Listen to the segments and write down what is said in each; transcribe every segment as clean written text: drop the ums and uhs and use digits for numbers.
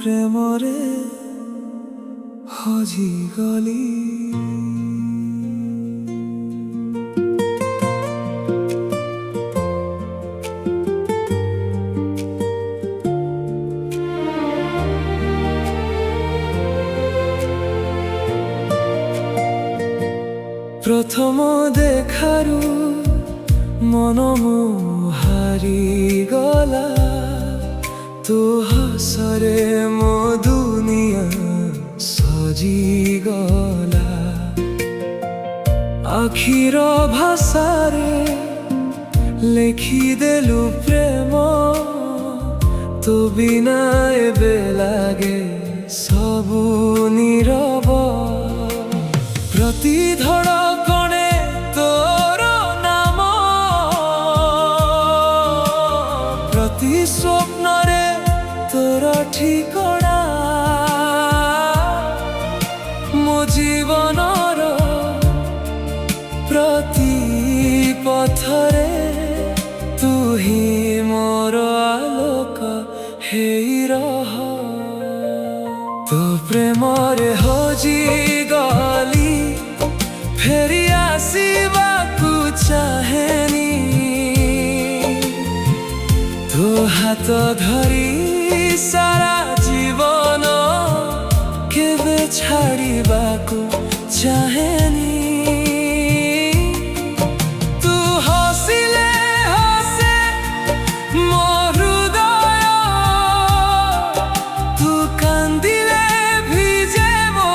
ପ୍ରେମରେ ହଜିଗଲି। ପ୍ରଥମ ଦେଖାରୁ ମନ ହାରିଗଲା, ତୋ ହସରେ ମୋ ଦୁନିଆ ସଜିଗଲା। ଆଖିର ଭାଷାରେ ଲେଖିଦେଲୁ ପ୍ରେମ, ତୋ ବିନା ଏବେ ଲାଗେ ସବୁ ନୀରବ। ପ୍ରତି ଧଡ଼କଣେ ତୋର ନାମ, ପ୍ରତି ସ୍ୱପ୍ନରେ ତୋର ଠିକଣା। ମୋ ଜୀବନର ପ୍ରତି ପଥରେ ତୁ ହିଁ ମୋର ଆଲୋକ ହେଇ ରହ। ତୋ ପ୍ରେମରେ ହଜିଗଲି, ଫେରି ଆସିବାକୁ ଚାହେଁନି। ତୋ ହାତ ଧରି ସାରା ଜୀବନ କେବେ ଛାଡ଼ିବାକୁ ଚାହେଁନି। ତୁ ହସିଲେ ହସେ ମୋ ହୃଦୟ, ତୁ କାନ୍ଦିଲେ ଭିଜେ ମୋ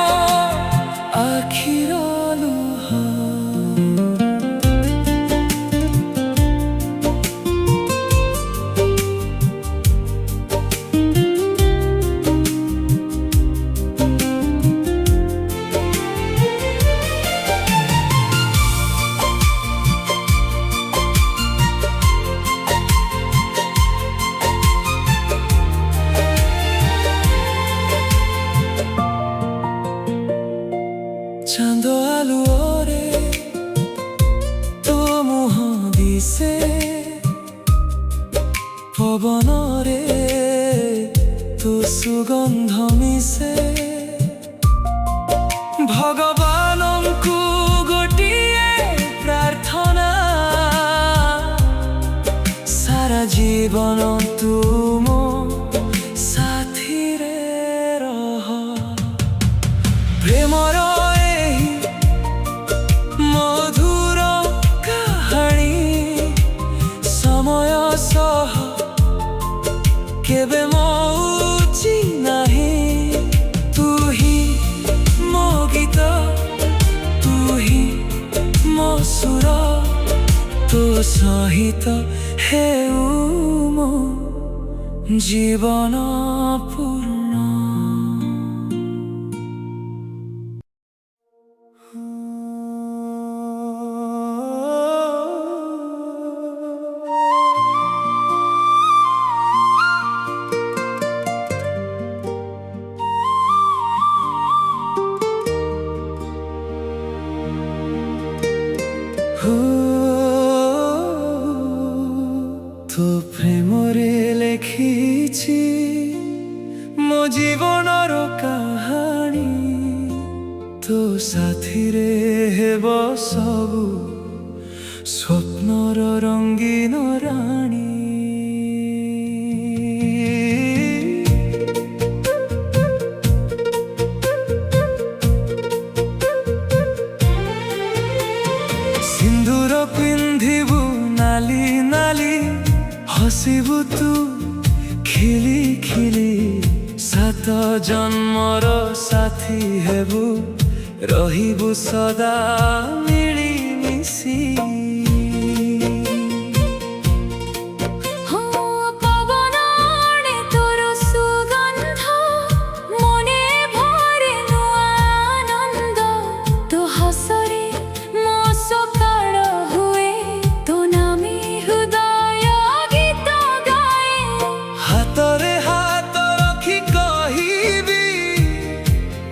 ଆଖିର ଲୁହ। ଚାନ୍ଦ ଆଲୁଅରେ ତୋ ମୁହଁ ଦିଶେ, ପବନରେ ତୋ ସୁଗନ୍ଧ ମିଶେ। ଭଗବାନଙ୍କୁ ଗୋଟିଏ ପ୍ରାର୍ଥନା, ସାରା ଜୀବନ ତୁ ମୋ ସାଥିରେ ରହ। ପ୍ରେମର ମଧୁର କାହାଣୀ ସମୟ ସହ କେବେ ମଉଚି ନାହିଁ। ତୁ ହିଁ ମୋ ଗୀତ, ତୁ ହିଁ ମୋ ସୁର, ତୋ ସହିତ ହେଉ ମୋ ଜୀବନ ପୂର୍ଣ୍ଣ। ତୋ ପ୍ରେମରେ ଲେଖିଛି ମୋ ଜୀବନର କାହାଣୀ, ତୋ ସାଥିରେ ହେବ ସବୁ ସ୍ୱପ୍ନର ରଙ୍ଗୀନ ରାଣୀ। ସିନ୍ଦୁର ପିନ୍ଧିବୁ ନାଲି ନାଲି, ହସିବୁ ତୁ ଖିଲି ଖିଲି। ସାତ ଜନ୍ମର ସାଥୀ ହେବୁ, ରହିବୁ ସଦା ମିଳିମିଶି।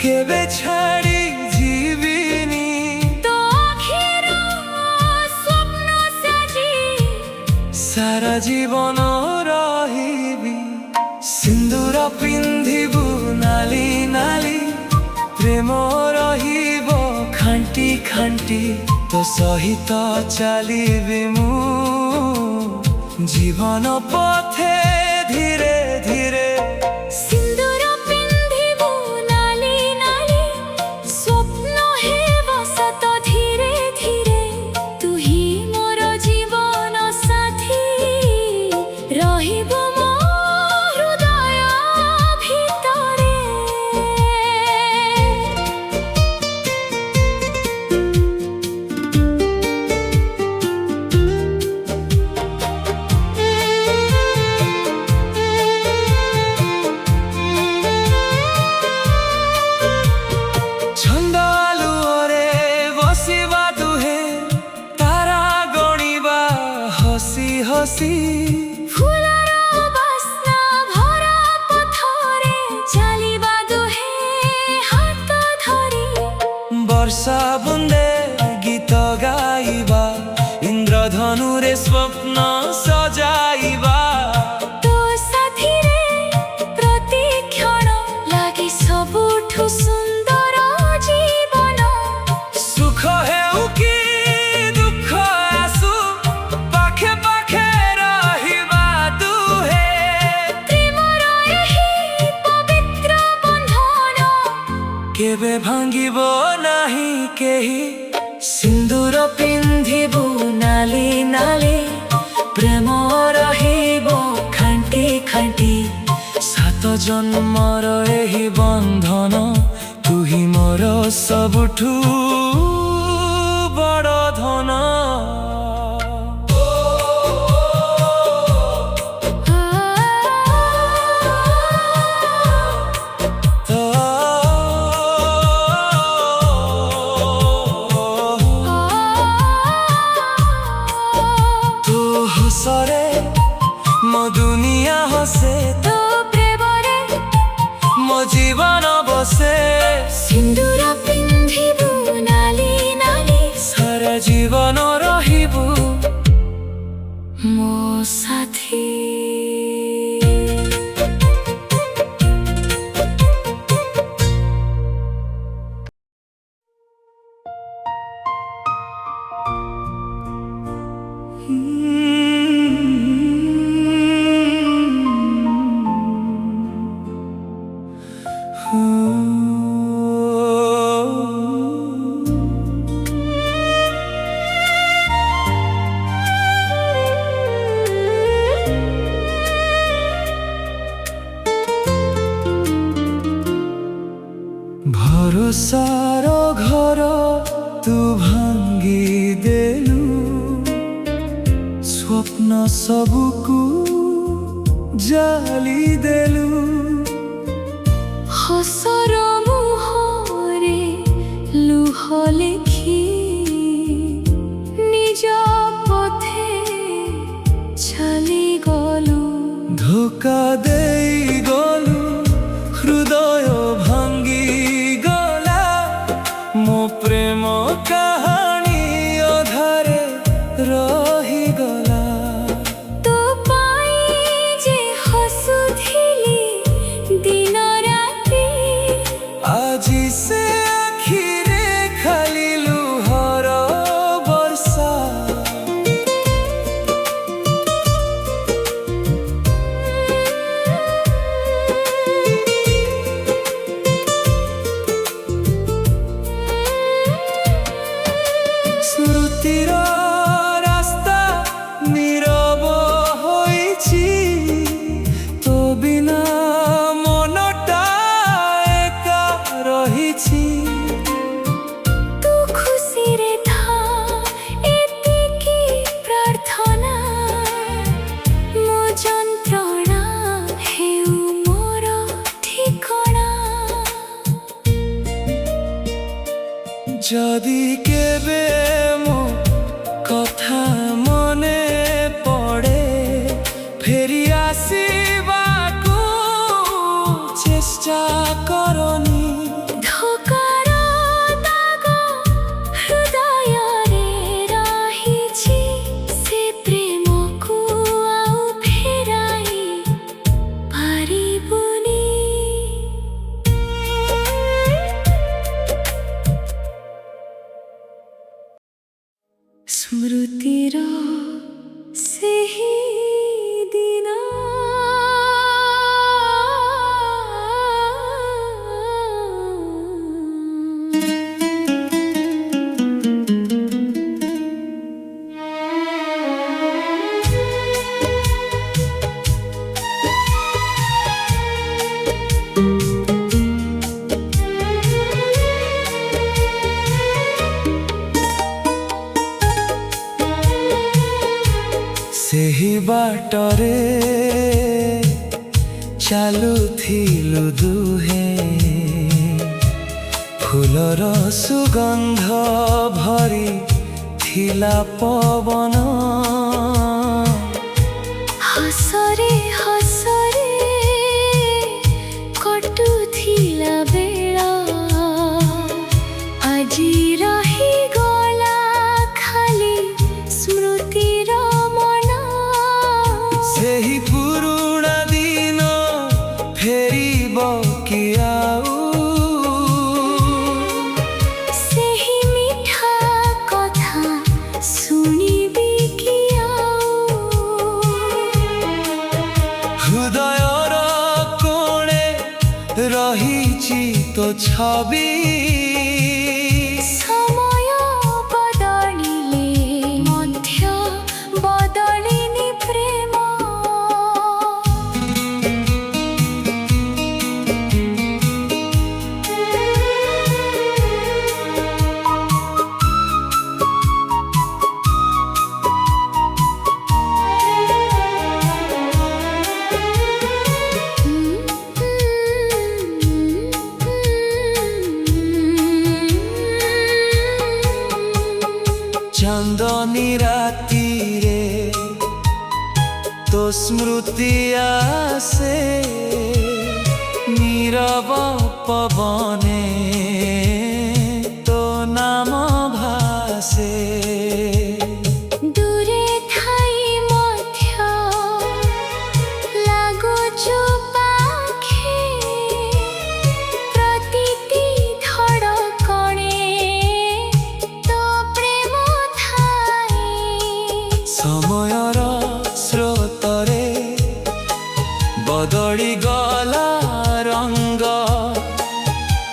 କେବେ ଛାଡ଼ି ଯିବିନି ତୋ ଆଖିର ସ୍ୱପ୍ନ ସାଜି, ସାରା ଜୀବନ ରହିବି। ସିନ୍ଦୁର ପିନ୍ଧିବୁ ଖାଣ୍ଟି ଖାଣ୍ଟି ତୋ ସହିତ ଚାଲିବି ମୁଁ ଜୀବନ ପଥେ ଧୀରେ ଧୀରେ। ସିନ୍ଦୁର ପିନ୍ଧିବୁ ନାଲି ନାଲି ସ୍ୱପ୍ନ ହେବ ସତ ଧୀରେ ଧୀରେ। ତୁ ହିଁ ମୋର ଜୀବନ ସାଥୀ ରହିବୁ ମୋ ହୃଦୟ ଭିତରେ। ଛନ୍ଦ ଆଲୁଅରେ ବସିବା ଦୁହେଁ ତାରା ଗଣିବା ହସି ହସି। ଫୁଲର ବାସ୍ନା ଭରା ପଥରେ ଚାଲିବା ଦୁହେଁ ହାତ ଧରି। ବର୍ଷା ବୁନ୍ଦେ ଗୀତ ଗାଇବା ଇନ୍ଦ୍ରଧନୁରେ ସ୍ୱପ୍ନ ସଜାଇବା। ତୋ ସାଥିରେ ପ୍ରତିକ୍ଷଣ ଲାଗେ ସବୁଠୁ ସୁନ୍ଦର ଜୀବନ। ସୁଖ ହେଉ କି ଦୁଃଖ ଆସୁ ପାଖେ ପାଖେ ରହିବା ଦୁହେଁ। ପ୍ରେମର ଏହି ପବିତ୍ର ବନ୍ଧନ କେବେ ଭାଙ୍ଗିବ ନାହିଁ କେହି। ସିନ୍ଦୁର ପିନ୍ଧିବୁ ନାଲି ନାଲି ପ୍ରେମ ରହିବ ଖାଣ୍ଟି ଖାଣ୍ଟି। ସାତ ଜନ୍ମର ଏହି ବନ୍ଧନ ତୁ ହିଁ ମୋର ସବୁଠୁ ବଡ଼ ଧନ। ତୋ ହସରେ ମୋ ଦୁନିଆ ହସେ, ତୋ ପ୍ରେମରେ ମୋ ଜୀବନ ବସେ। ସିନ୍ଦୁର ପିନ୍ଧିବୁ ନାଲି ନାଲି ସାରା ଜୀବନ ରହିବୁ ମୋ ସାଥୀ। ଭରସାର ଘର ତୁ ଭାଙ୍ଗି ଦେଲୁ ସ୍ୱପ୍ନ ସବୁକୁ ଜାଲି ଦେଲୁ। ହସର ମୁହଁରେ ଲୁହ ଲେଖି ନିଜ ପଥେ ଚାଲିଗଲୁ। ଧୋକା ଦେଇ ଗଲୁ ହୃଦୟ ଭାଙ୍ଗି ଗଲା। ମୋ ପ୍ରେମ କାହାଣୀ ଅଧାରେ ରହିଗଲା। ତୋ ପାଇଁ ଯେ ହସୁଥିଲି ଦିନ ରାତି ଆଜି ସେ ଆଖିରେ ଖାଲି ଲୁହର ବର୍ଷା। ସ୍ମୃତିର ରାସ୍ତା ନୀରବ ହୋଇଛି, ତୋ ବିନା ମନଟା ଏକା ରହିଛି। ତୁ ଖୁସିରେ ଥା ଏତିକି ପ୍ରାର୍ଥନା। ମୋ ଯନ୍ତ୍ରଣା ହେଉ ମୋର ଠିକଣା। ଯଦି କେବେ ମୋ କଥା ମନେ ପଡ଼େ ଫେରି ଆସିବାକୁ ଚେଷ୍ଟା କରନି। ଧୋକାର ଦାଗ ହୃଦୟରେ ରହିଛି, ସେ ପ୍ରେମକୁ ଆଉ ଫେରାଇ ପାରିବୁନି। स्मृतिर ସେହି ଦିନ ସେହି ବାଟରେ ଚାଲୁଥିଲୁ ଦୁହେଁ, ଫୁଲର ସୁଗନ୍ଧ ଭରି ଥିଲା ପବନ। ହସରେ ହସରେ କଟୁଥିଲା ବେଳ, ଆଜି ରହିଗଲା ଖାଲି ସ୍ମୃତିର ମନ। ସେହି ପୁରୁଣା ଦିନ ଫେରିବ କି ଆଉ? ସେହି ମିଠା କଥା ଶୁଣିବି କି ଆଉ? ହୃଦୟର କୋଣେ ରହିଛି ତୋ ଛବି। ସମୟ ବଦଳିଲେ ମଧ୍ୟ ବଦଳିନି ପ୍ରେମ। ଚାନ୍ଦନୀ ରାତିରେ ତୋ ସ୍ମୃତି ଆସେ, ନୀରବ ପବନେ ତୋ ନାମ ଭାସେ। ଦୂରେ ଥାଇ ମଧ୍ୟ ଲାଗୁଛୁ ପାଖେ, ପ୍ରତିଟି ଧଡ଼କଣେ ତୋ ପ୍ରେମ ଥାଏ। ସମୟର ସ୍ରୋତରେ ବଦଳି ଗଲା ରଙ୍ଗ,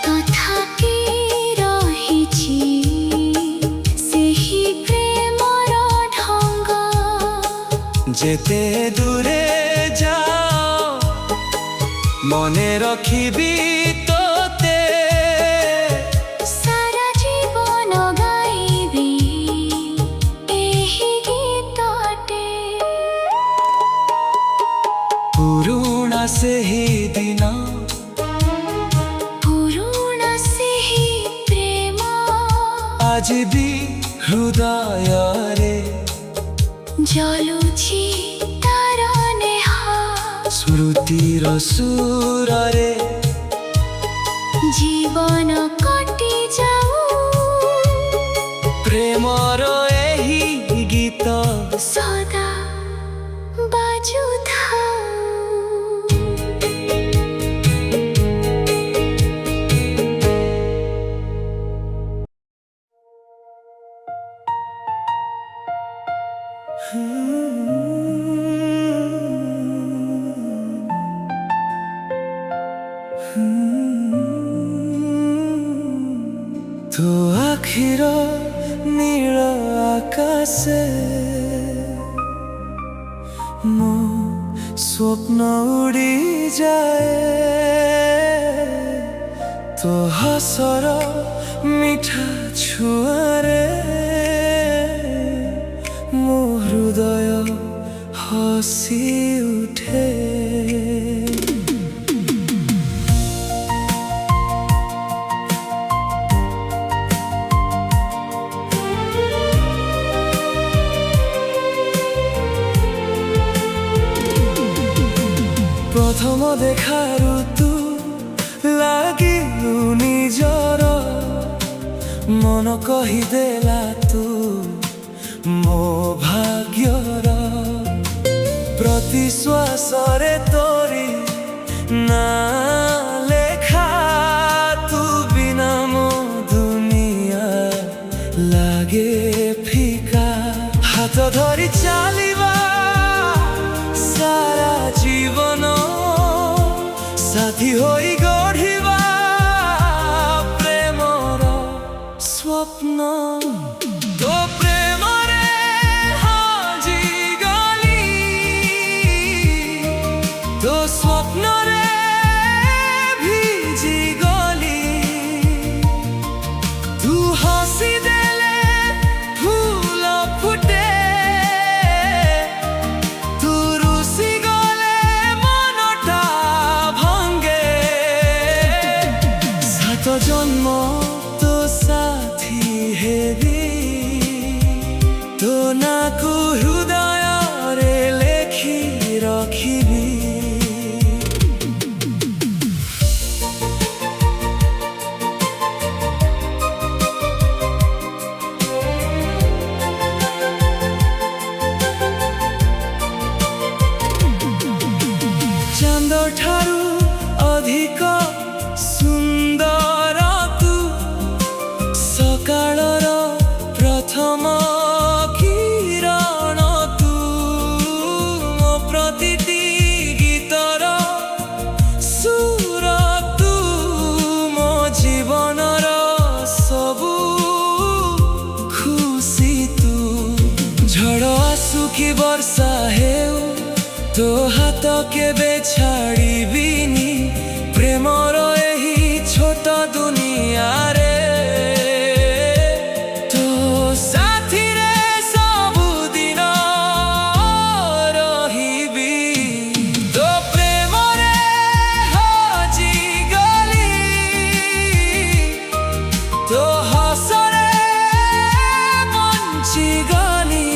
ତଥାପି ରହିଛି ସେହି ପ୍ରେମର ଢଙ୍ଗ। ଯେତେ ଦୂରେ ଯାଅ ମନେ ରଖିବି ତୋତେ। ସାରା ଜୀବନ ଗାଇବି ଏହି ଗୀତଟେ। ପୁରୁଣା ସେହି ଦିନ, ପୁରୁଣା ସେହି ପ୍ରେମ, ଆଜି ବି ହୃଦୟରେ ଜଳୁଛି ତାର ନେହ। ସ୍ମୃତିର ସୁରରେ ଜୀବନ କଟି ଯାଉ, ପ୍ରେମର ଏହି ଗୀତ ସଦା ବାଜୁଥାଉ। ତୋ ଆଖିର ନୀଳ ଆକାଶେ ମୋ ସ୍ୱପ୍ନ ଉଡ଼ିଯାଏ। ତୋ ହସର ମିଠା ଛୁଆରେ ମୋ ହୃଦୟ ହସି ଉଠେ। ପ୍ରଥମ ଦେଖାରୁ ତୁ ଲାଗିଲୁ ନିଜର, ମନ କହିଦେଲା ତୁ ମୋ ଭାଗ୍ୟର। ପ୍ରତି ଶ୍ୱାସରେ ତୋରି ନାଁ ଲେଖା, ତୁ ବିନା ମୋ ଦୁନିଆ ଲାଗେ ଫିକା। ହାତ ଧରି ଚାଲିବା ସାରା ଜୀବନ, ସାଥୀ ହୋଇ ଗଢ଼ିବା ପ୍ରେମର ସ୍ୱପ୍ନ। ତୋ ପ୍ରେମରେ ହଜିଗଲି, ତୋ ସ୍ୱପ୍ନରେ ଭିଜିଗଲି। ତୁ ହସି ଦେଲେ ফুল ফুটে, তু রুষি গলে মনটা ভাঙ্গে। সাত জন্ম তো সাথী হেবি, তো নাকু হৃদୟରେ লেখি রখিবি। ଚାନ୍ଦ ଠାରୁ ଅଧିକ ସୁନ୍ଦର ତୁ, ସକାଳର ପ୍ରଥମ କିରଣ ତୁ, ମୋ ପ୍ରତିଟି ଗୀତର ସୁର ତୁ, ମୋ ଜୀବନର ସବୁ ଖୁସି ତୁ। ଝଡ଼ ଆସୁ କି ବର୍ଷା ହେଉ, ତୋ ହାତ କେବେ ଛାଡ଼ିବିନି, ପ୍ରେମର ଏହି ଛୋଟ ଦୁନିଆରେ ତୋ ସାଥିରେ ସବୁଦିନ ରହିବି। ତୋ ପ୍ରେମରେ ହଜିଗଲି, ତୋ ହସରେ ବଞ୍ଚିଗଲି।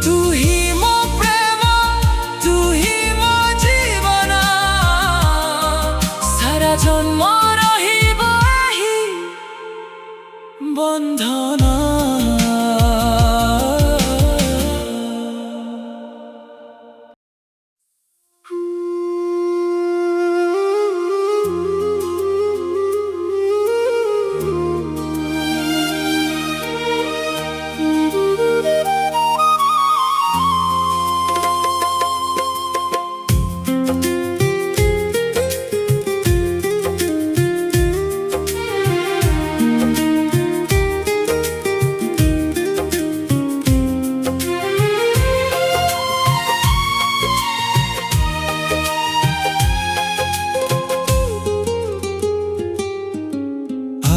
ତୁ ହିଁ ମୋ ପ୍ରେମ, ତୁ ହିଁ ମୋ ଜୀବନ, ସାରା ଜନ୍ମ ରହିବ ଏହି ବନ୍ଧନ।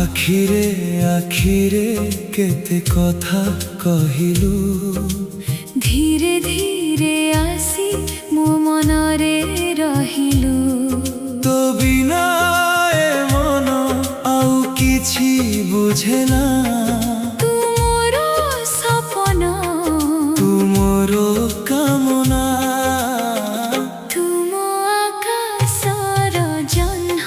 ଆଖିରେ ଆଖିରେ କେତେ କଥା କହିଲୁ, ଧୀରେ ଧୀରେ ଆସି ମୋ ମନରେ ରହିଲୁ। ତୋ ବିନା ଏ ମନ ଆଉ କିଛି ବୁଝେନା। ତୁ ମୋର ସପନ, ତୁ ମୋର କାମନା, ତୁ ମୋ ଆକାଶର ଜହ୍ନ,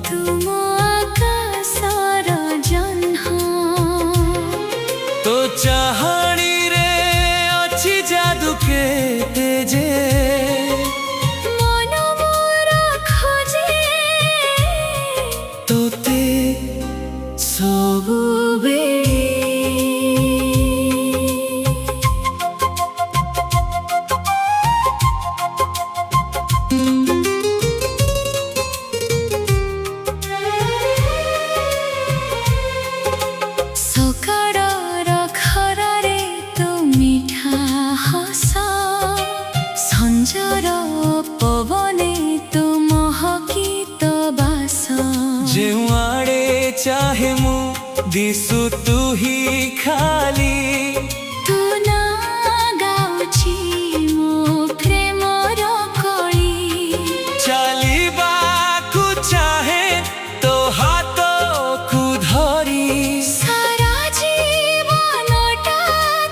ତୁ ମୋ ଆକାଶର ଜହ୍ନ। ତୋ ଚାହାଣୀରେ ଅଛି ଯାଦୁ କେତେ ଯେ, ମନ ମୋର ଖୋଜେ ତୋତେ ସବୁବେଳେ। ସକାଳର ଖରାରେ ତୁ ମିଠା ହସ, ସଞ୍ଜର ପବନେ ତୁ ମହକିତ ବାସ। ଯେଉଁଆଡ଼େ ଚାହେ ମୁଁ ଦିଶୁ ତୁ ହିଁ ଖାଲି। ତୁ ନା ଗାଉଛି ମୋ ପ୍ରେମର କଳି, ଚାଲିବାକୁ ଚାହେଁ ତୋ ହାତକୁ ଧରି। ସାରା ଜୀବନଟା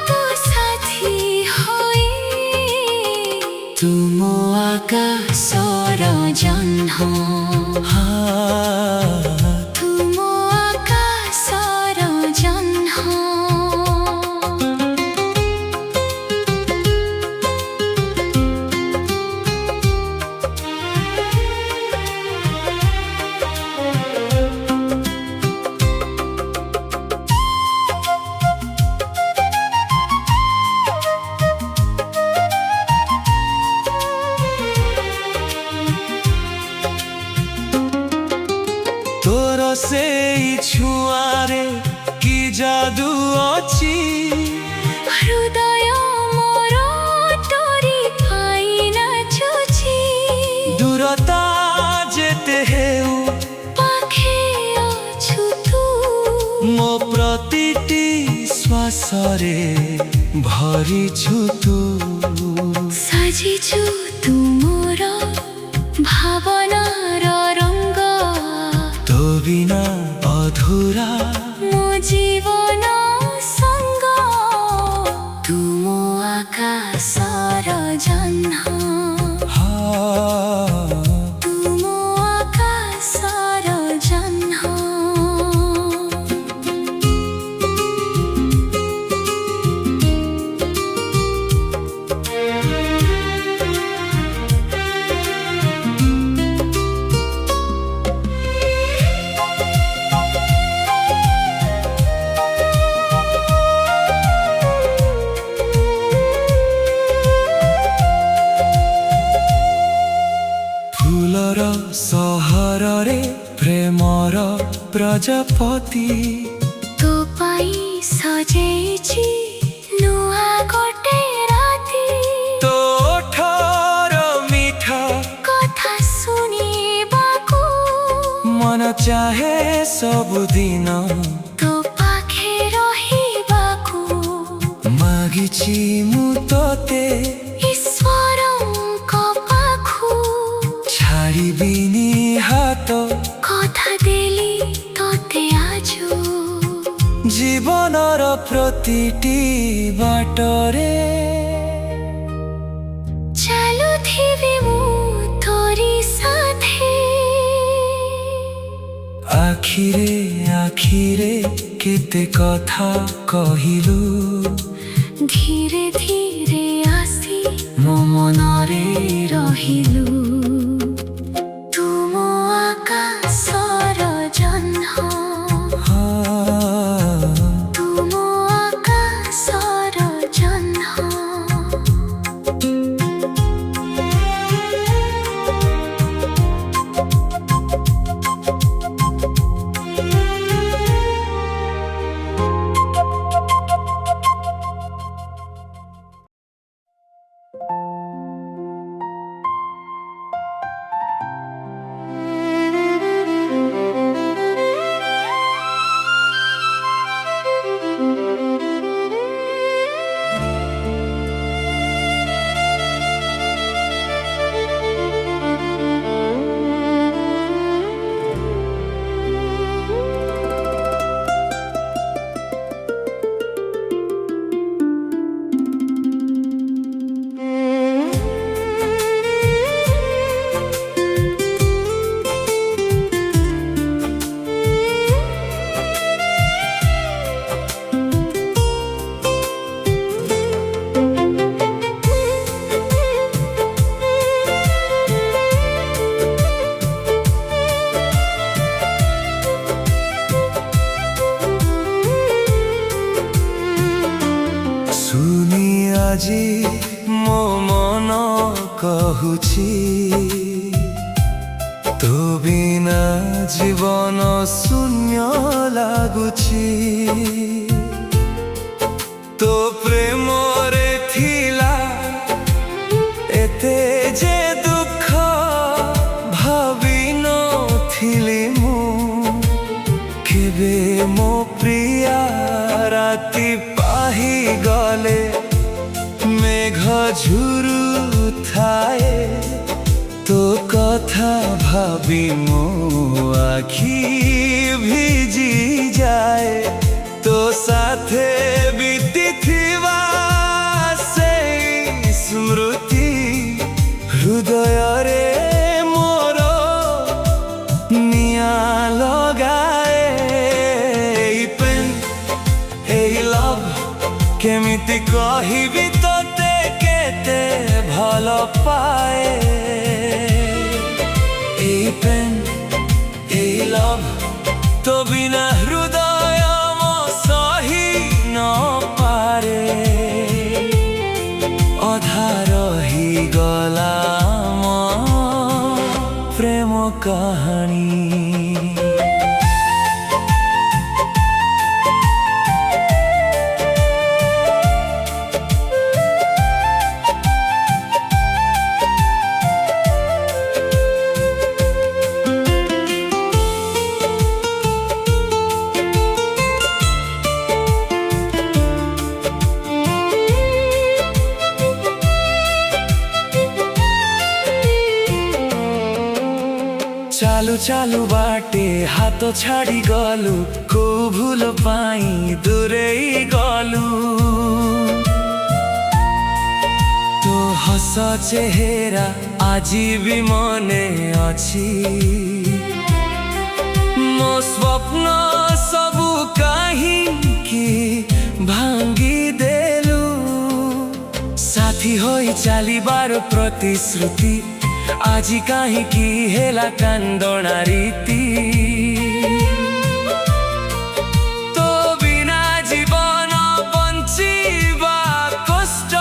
ତୋ ସାଥୀ ହୋଇ। ତୁ ମୋ ଆକାଶର ଜହ୍ନ, ତୁ ମୋ ଆକାଶର ଜହ୍ନ। ସେଇ ଛୁଆରେ କି ଯାଦୁ ଅଛି। ହୃଦୟ ମୋର ତୋରି ପାଇଁ ନାଚୁଛି। ଦୂରତା ଯେତେ ହେଉ ପାଖେ ଅଛୁ ତୁ। ମୋ ପ୍ରତିଟି ଶ୍ୱାସରେ ଭରିଛୁ ତୁ। ସାଜିଛୁ ତୁ ମୋର ଭାବନାର ରଙ୍ଗ। ତୋ ବିନା ଅଧୁରା ମୋ ଜୀବନ ସଙ୍ଗ। ତୁ ମୋ ଆକାଶର ଜହ୍ନ। ତୁ ମୋ ଆକାଶର ଜହ୍ନ। ଫୁଲର ସହରରେ ପ୍ରେମର ପ୍ରଜାପତି। ତୋ ପାଇଁ ସଜେଇଛି ନୂଆ ଗୋଟେ ରାତି। ତୋ ଓଠର ମିଠା କଥା ଶୁଣିବାକୁ ମନ ଚାହେ ସବୁଦିନ। ତୋ ପାଖେ ରହିବାକୁ ମାଗିଛି ମୁଁ ତୋତେ ଈଶ୍ୱରଙ୍କ ପାଖୁ। ଛାଡ଼ିବିନି ହାତ କଥା ଦେଲି ତୋତେ ଆଜୁ। ଜୀବନର ପ୍ରତିଟି ବାଟରେ ଚାଲୁଥିବି ମୁଁ ତୋରି ସାଥେ। ଆଖିରେ ଆଖିରେ କେତେ କଥା କହିଲୁ। ଧୀରେ ଧୀରେ ଆସି ମୋ ମନରେ ରହିଲୁ। ତୁ ମୋ ଆକାଶର ଜହ୍ନ। ତୁ ମୋ ଆକାଶର ଜହ୍ନ। ଶୁଣି ଆଜି ମୋ ମନ କହୁଛି ତୋ ବିନା ଜୀବନ ଶୂନ୍ୟ ଲାଗୁଛି। ତୋ ପ୍ରେମରେ ଥିଲା ଏତେ ଯେ ଦୁଃଖ ଭାବି ନଥିଲି ମୁଁ କେବେ। ମୋ ପ୍ରିୟା ରାତି ପାହିଗଲେ ମେଘ ଝୁରୁଥାଏ। ତୋ କଥା ଭାବି ମୋ ଆଖି ଭିଜି ଯାଏ। ତୋ ସାଥେ ବିତିଥିବା ସେଇ ସ୍ମୃତି ହୃଦୟରେ ମୋର ନିଆଁ ଲଗାଏ। ଏଇ ପ୍ରେମ ଏଇ ଲଭ୍ କେମିତି କହିବି ତୋତେ କେତେ ଭଲ ପାଏ। ଏଇ ପ୍ରେମ ଏଇ ଲଭ୍ ତୋ ବିନା ହୃଦୟ ମୋ ସହି ନ ପାରେ। ଅଧା ରହିଗଲା ମୋ ପ୍ରେମ କାହାଣୀ। ଚାଲୁ ବାଟେ ହାତ ଛାଡ଼ି ଗଲୁ, କୋଉ ଭୁଲ ପାଇଁ ଦୂରେଇ ଗଲୁ। ତୋ ହସ ଚେହେରା ଆଜି ବି ମନେ ଅଛି। ମୋ ସ୍ୱପ୍ନ ସବୁ କାହିଁକି ଭାଙ୍ଗି ଦେଲୁ। ସାଥୀ ହୋଇ ଚାଲିବାର ପ୍ରତିଶ୍ରୁତି ଆଜି କାହିଁକି ହେଲା କାନ୍ଦଣା ରୀତି। ତୋ ବିନା ଜୀବନ ବଞ୍ଚିବା କଷ୍ଟ।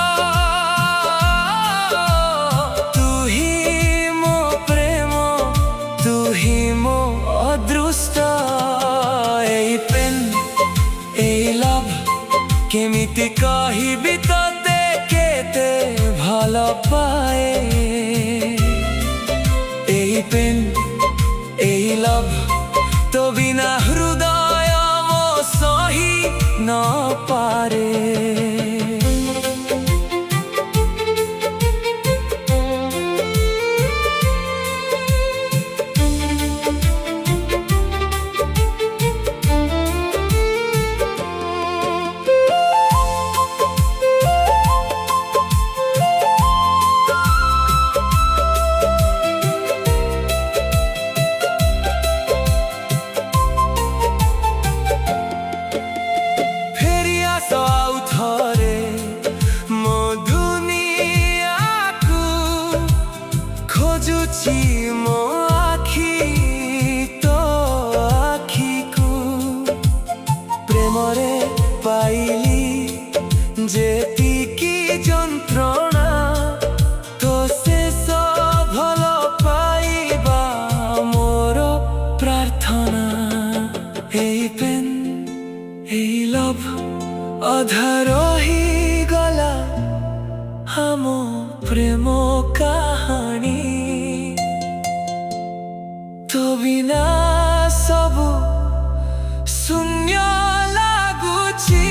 ତୁ ହିଁ ମୋ ପ୍ରେମ, ତୁ ହିଁ ମୋ ଅଦୃଷ୍ଟ। ଏଇ ପ୍ରେମ, ଏଇ ଲଭ୍ କେମିତି କହିବି ତତେ କେତେ ଭଲ ପାଏ। এই প্রেম, এই লভ, তো বিনা হৃদয় মো সহি ন পারে। ଖୋଜୁଛି ମୋ ଆଖି ତୋ ଆଖିକୁ। ପ୍ରେମରେ ପାଇଲି ଯେତିକି ଯନ୍ତ୍ରଣା, ତୋ ଶେଷ ଭଲ ପାଇବା ମୋର ପ୍ରାର୍ଥନା। ଏଇ ପ୍ରେମ, ଏଇ ଲଭ୍ ଅଧା ରହିଗଲା ଆମ ପ୍ରେମ କାହାଣୀ। ତୋ ବିନା ସବୁ ଶୂନ୍ୟ ଲାଗୁଛି।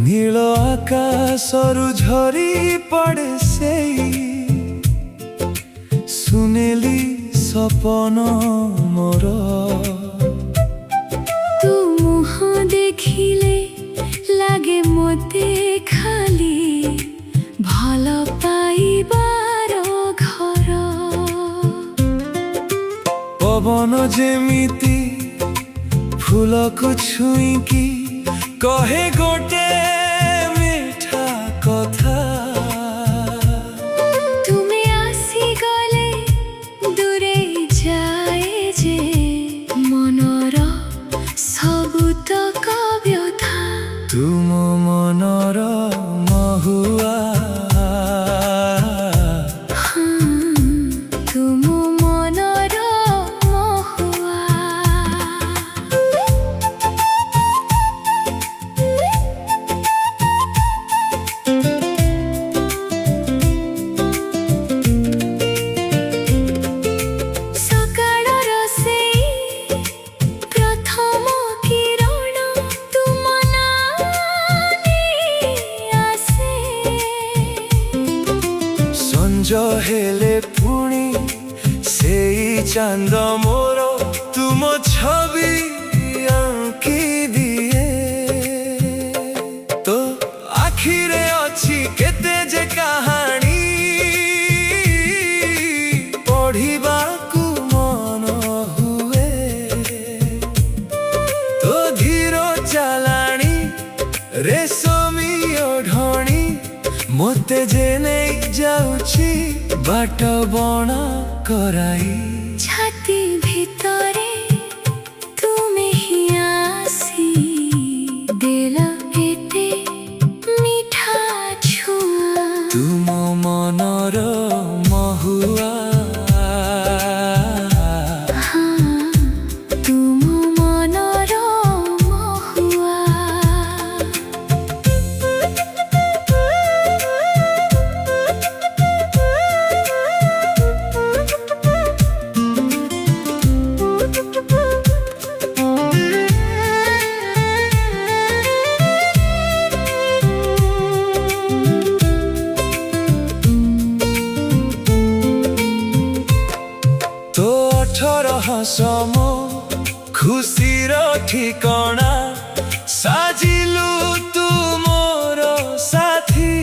নীଳ ଆକାଶରୁ ଝରି ପଡ଼େ ସେଇ ସୁନେଲି ସପନ ମୋର। ତୁ ମୁହଁ ଦେଖିଲେ ଲାଗେ ମୋତେ ଖାଲି ଭଲ ପାଇବାର ଘର। ପବନ ଯେମିତି ଫୁଲକୁ ଛୁଇଁକି କହେ ଗୋଟେ ମିଠା କଥା। ତୁମେ ଆସିଗଲେ ଦୂରେଇ ଯାଏ ଯେ ମନର ସବୁତକ ବ୍ୟଥା। ତୁମ ମନର ମହୁଆ, ତୁମ ମନର ମହୁଆ। ସକାଳର ସେଇ ପ୍ରଥମ କିରଣ ତୁମ ନାଁ ନେଇ ଆସେ। ସଞ୍ଜ ହେଲେ ପୁଣି ସେଇ ଚାନ୍ଦ ମୋର ତୁମ ଛବି ଆଙ୍କି ଦିଏ। ତୋ ଆଖିରେ ଅଛି କେତେ ଯେ କାହାଣୀ, ପଢ଼ିବାକୁ ମନ ହୁଏ। ତୋ ଧୀର ଚାଲାଣି ରେଶମୀ ଓଢ଼ଣୀ ମୋତେ ଯେ ନେଇ ଯାଉଛି ବାଟ ବଣା କରାଇ। ଛାତି ଭିତରେ ତୁମେ ହିଁ ଆସି ମନର ମହୁଆ ତୁମ ମନର ମହୁଆ तो अठर हसम खुशीर ठिकणा साजिलु तू मोर साथी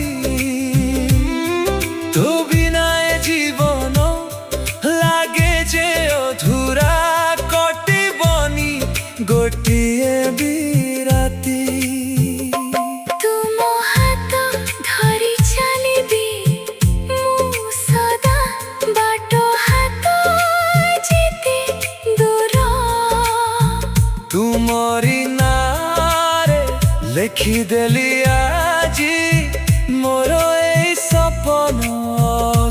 तो बिना ए जीवन लागे जे अधूरा कटिबनी गोटिए बिराती ତୁମ ହାତ ଧରି ଚାଲିବି ମୁଁ ସଦା ବାଟ ହାତ ଯେତେ ଦୂର तुमरी नारे लिखिदेली आजी मोर ए सपन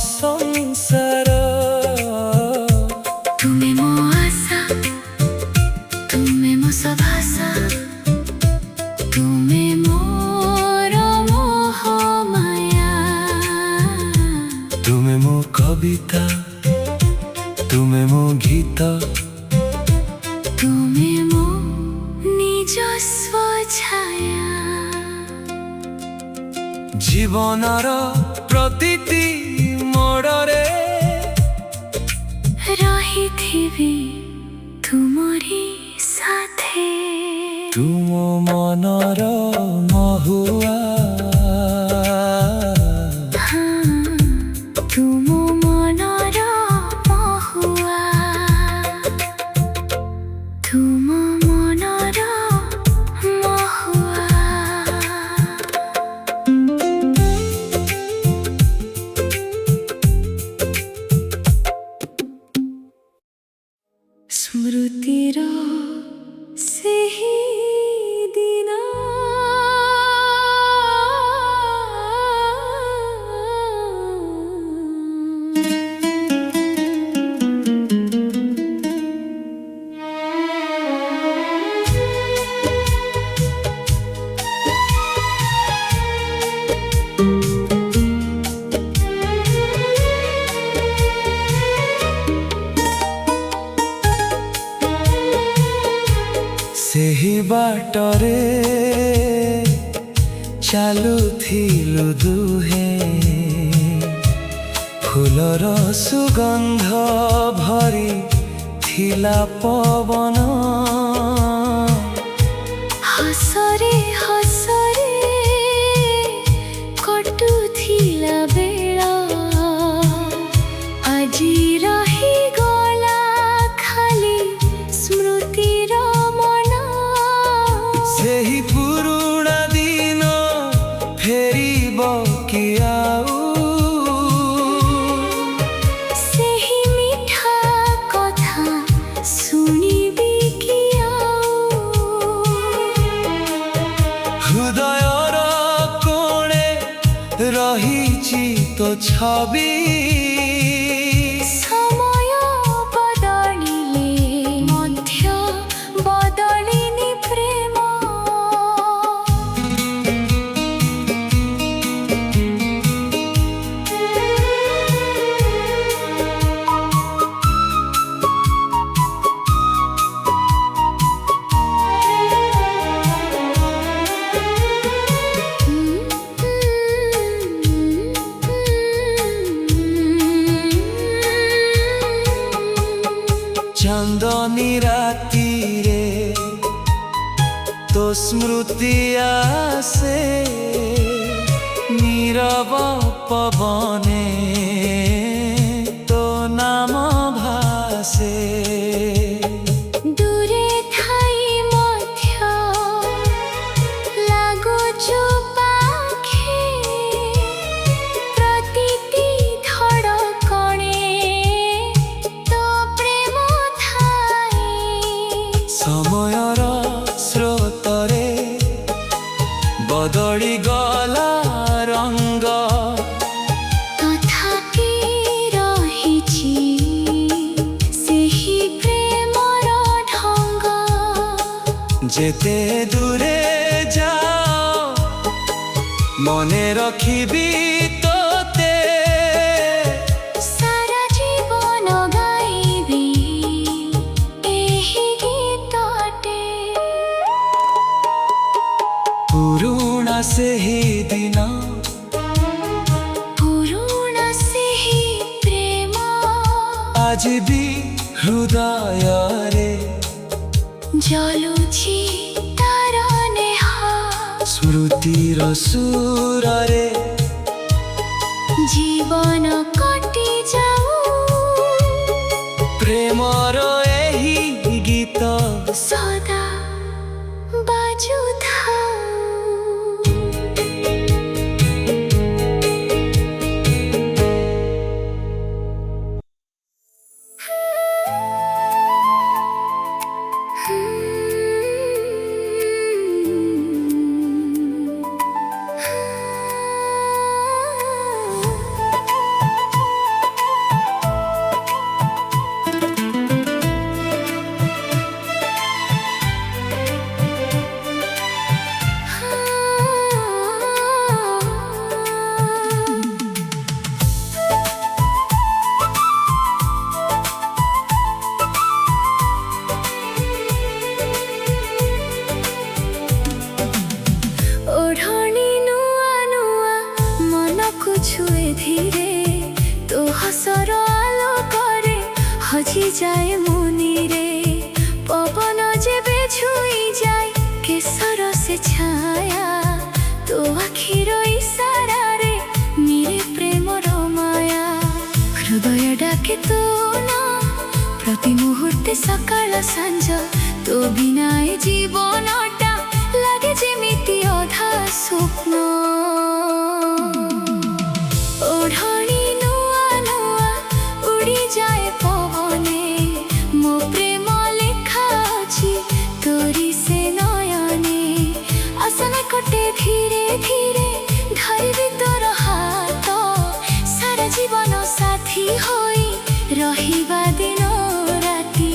संसार ତୁମେ ମୋ ଆଶା ତୁମେ ମୋ ସଭାସା ତୁମେ ମୋର ମୋହ ମାୟା तुमे मो कविता तुमे मो गीत ତୁମେ ମୋ ନିଜସ୍ୱ ଛାୟା जीवनर प्रतिटी मोड़रे ରହିଥିବି ତୁମରି ସାଥେ तुम मनर महुआ ତୁମ ମନର ମହୁଆ ତୁମ ମନର ମହୁଆ ସ୍ମୃତିର ସେହି ଦିନ ସେହି ବାଟରେ ଚାଲୁଥିଲୁ ଦୁହେଁ ଫୁଲର ସୁଗନ୍ଧ ଭରି ଥିଲା ପବନ ହସରେ ହସରେ କଟୁଥିଲା ବେଳ ଆଜି ରହିଗଲା ଖାଲି ସ୍ମୃତିର ମନ ସେହି ପୁରୁଣା ଦିନ ଫେରିବ କି ଆଉ ସେହି ମିଠା କଥା ଶୁଣିବି କି ଆଉ ହୃଦୟର କୋଣେ ରହିଛି ତୋ ଛବି ସମୟ ବଦଳିଲେ ମଧ୍ୟ ବଦଳିନି ପ୍ରେମ ଚାନ୍ଦନୀ ରାତିରେ ତୋ ସ୍ମୃତି ଆସେ नीरव पवने तो नाम भासे दूरे थाई मध्य लागुछु पाखे प्रतिति धड़कणे तो प्रेम थाई समयर स्रोतरे बदली गला रंग तथा যেতে দূরে যাও মনে রখিবি তোতে সারা জীবন গাইবি ଏହି ଗୀତଟେ ପୁରୁଣା ସେହି ଦିନ ପୁରୁଣା ସେହି ପ୍ରେମ ଆଜି ବି ହୃଦୟରେ ଜଳୁଛି ତାର ନେହ ସ୍ମୃତିର ସୁରରେ ଜୀବନ କଟି ଯାଉ ପ୍ରେମର ଏହି ଗୀତ ସଦା ବାଜୁଥାଉ ओढ़णी नुआ नुआ मनकु छुए धीरे तो हसर आलोकरे हजी जाए मुनिरे पवन जेबे छुई जाए केसर से छाया तो आखिर इशारा रे मेरे प्रेम माया हृदय डाके तो ना प्रति मुहूर्ते सकाळ सांझ तो बिना ए जीवनटा লাগে যেমিতি অধা স্বপ্ন ওढ़णी नुआ नुआ उड़ी जाए पवने मो प्रेम लेखा अछि तोरी से नयने आसने कटे धीरे धीरे धरिबी तोर हाथ सारा जीवन साथी होई रहिबा दिन राती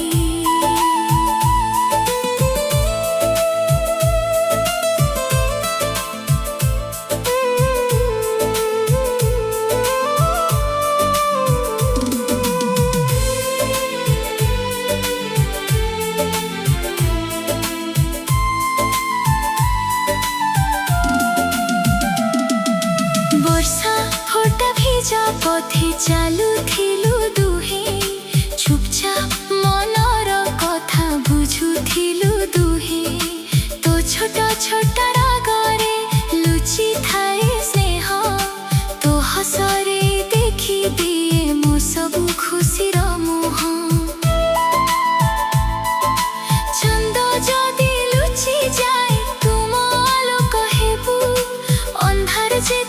वर्षा फोटा भिजा पथे चालुथिलु दुहे चुपचाप मनर कथा बुझुथिलु दुहे तो छोट छोट रागरे लुचि थाए स्नेह तो हसरे देखि दिए मो सबु खुशीर मुह चंद जदि लुचि जाए तुम आलोक हेबु अंधार जे